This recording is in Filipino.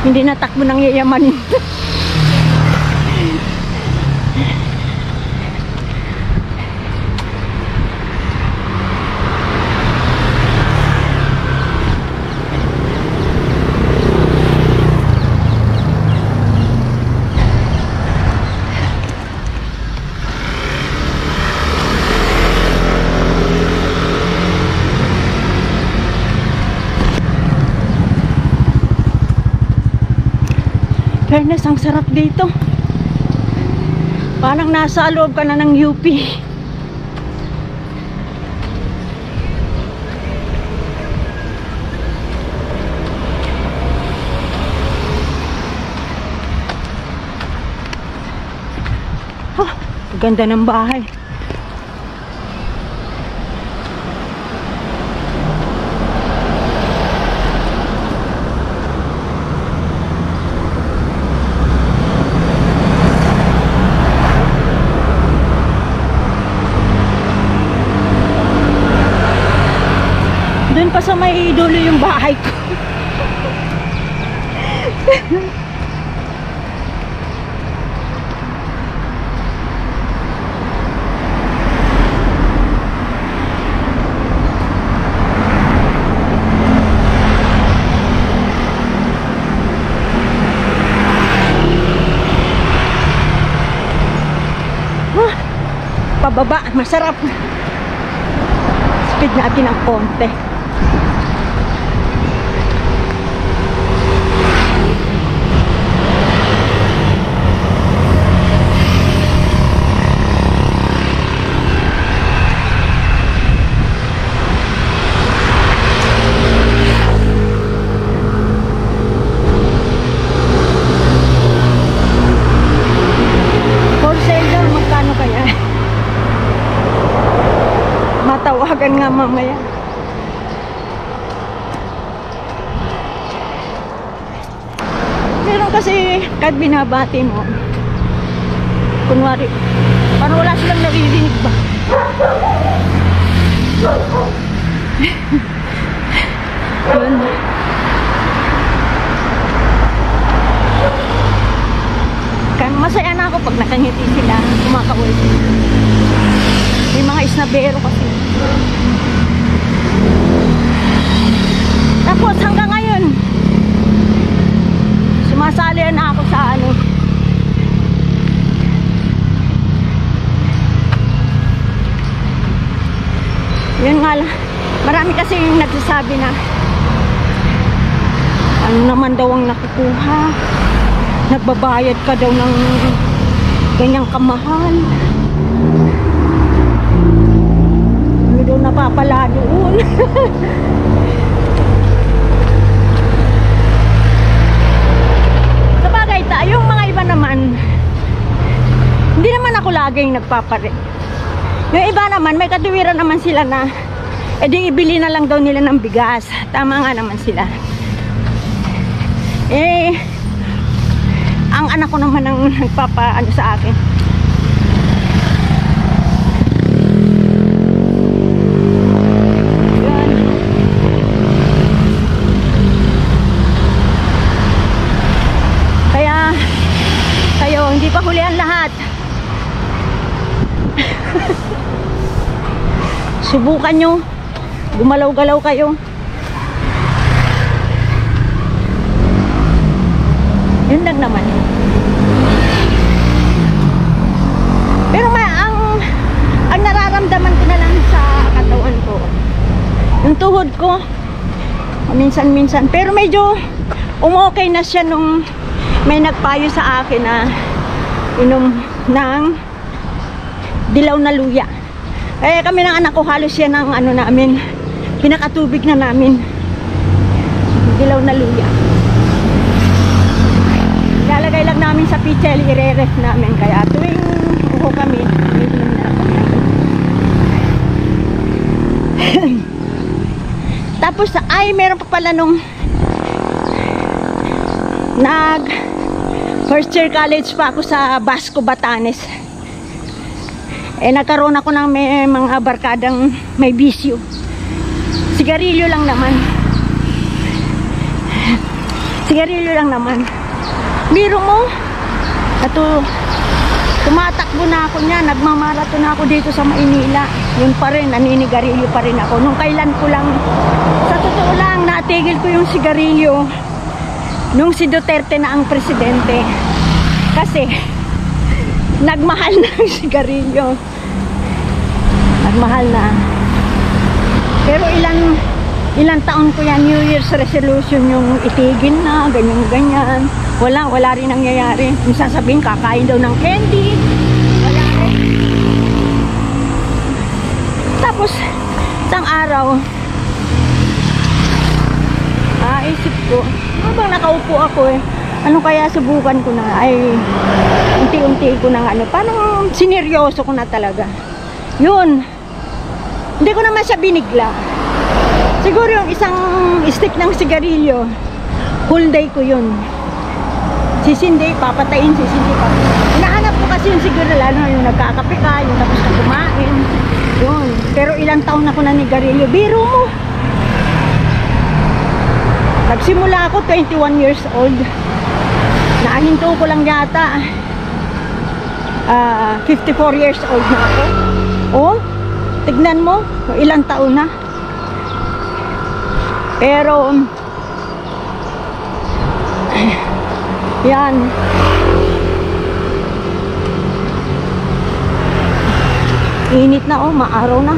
Hindi natakbo ng yayamanin. Fairness, ang sarap dito. Parang nasa loob ka na ng UP. Oh, ganda ng bahay. Doon pa sa may dulo yung bahay ko. Pababa, masarap. Speed natin ang konti. Matawagan nga mamaya. Meron kasi kahit binabati mo, kunwari parang wala silang naririnig ba. Yun. Masaya na ako pag nakangiti sila, kumakaway. May mga isnabero kasi. Tapos hanggang ngayon sumasali na ako sa ano, yun nga lang, marami kasi yung nagsasabi na ano naman daw ang nakukuha, nagbabayad ka daw ng ganyang kamahal, ano daw napapala doon. Sabagay yung mga iba naman, hindi naman ako laging nagpapare. Yung iba naman, may katuwiran naman sila na edi ibili na lang daw nila ng bigas. Tama nga naman sila. Ang anak ko naman ang nagpapaano sa akin. Yan. Kaya kayo, hindi pa huli ang lahat. Subukan nyo, gumalaw-galaw kayo. Yun lang naman. Pero ang nararamdaman ko na lang sa katawan ko, yung tuhod ko, minsan-minsan. Pero medyo umokay na siya nung may nagpayo sa akin na inom ng dilaw na luya. Eh kami ng anak ko, halos yan ang ano namin, pinakatubig na namin, dilaw na luya. Ilalagay lang namin sa pichel, i-re-ref namin. Kaya tuwing uho kami, inom na kami. Tapos ay meron pa pala nung first year college pa ako sa Basco, Batanes. Nagkaroon ako ng may mga barkadang may bisyo. Sigarilyo lang naman. Sigarilyo lang naman. Biro mo, tumatakbo na ako niya, nagmamaraton na ako dito sa Maynila. Yun pa rin, naninigarilyo pa rin ako. Nung kailan ko lang, sa totoo lang, natigil ko yung sigarilyo nung si Duterte na ang presidente. Kasi, nagmahal na ang sigarilyo. Nagmahal na. Pero ilang taon ko yan, New Year's resolution yung itigil na, ganyan-ganyan. Wala rin nangyayari. Yung sasabihin, kakain daw ng candy. Wala rin. Tapos, isang araw, isip ko, habang nakaupo ako ano kaya subukan ko na, unti-unti ko na parang sineryoso ko na talaga. Yun. Hindi ko naman siya binigla. Siguro yung isang stick ng sigarilyo, whole day ko yun. Sisindi, papatayin, sisindi, papatayin. Hinahanap ko kasi yung siguro, lalo yung nagkakape ka, yung tapos na kumain. Yun. Pero ilang taon ako na nigarilyo. Biro mo. Nagsimula ako 21 years old. Nakahinto ko lang yata 54 years old na ako. Oh, tignan mo, ilang taon na. Pero yan. Init na, maaraw na.